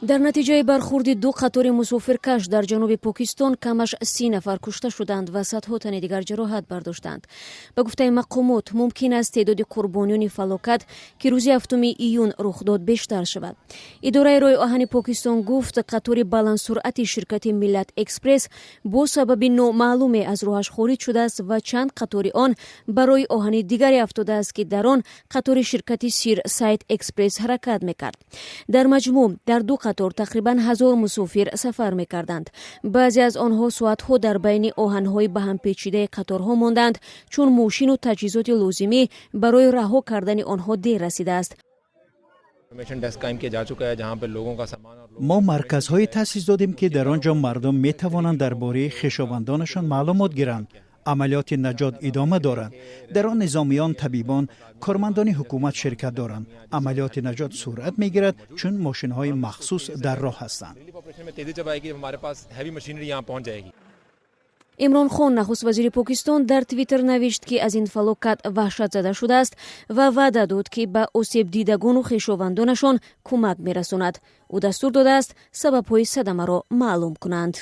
дар натиҷаи бархурди ду қатори мусофиркаш дар ҷануби Покистон камаш 30 нафар кушта шуданд ва садҳо тани дигар ҷароҳат бардоштанд. Ба гуфтаи мақомот, мумкин аст теъдоди қурбониёни фалокат ки рӯзи 7 июн рух дод бештар шавад. Идораи роҳи оҳани Покистон гуфт, қатори баландсуръати ширкати Миллат экспресс бо сабаби номаълуме аз роҳаш хориҷ шудааст ва чанд қатори он барои оҳани дигаре афтодааст ки дар он қатори ширкати Сир Сайт экспресс ҳаракат мекард. Дар маҷмӯъ дар ду қатор тақрибан 1000 мусофир сафар мекарданд. баъзе аз онҳо соатҳо дар байни оҳанҳои ба ҳам печидаи қаторҳо монданд, чун мошину таҷҳизоти лозимӣ барои раҳо кардани онҳо дер расидааст. мо марказҳои таъсис додем ки дар он ҷо мардум метавонанд дар бораи хишовандонашон маълумот гиранд. амалиёти наҷот идома дорад. дар он низомиён, табибон, кормандони ҳукумат ширкат доранд. амалиёти наҷот сурат мегирад, чун мошинҳои махсус дар роҳ ҳастанд. имрон хон, нахуст вазири Покистон, дар твиттер навишт, ки аз ин фалокат ваҳшатзада шудааст ва ваъда дод, ки ба осебдидагону хешовандонашон кӯмак мерасонад. ӯ дастур додааст сабабҳои садамаро маълум кунанд.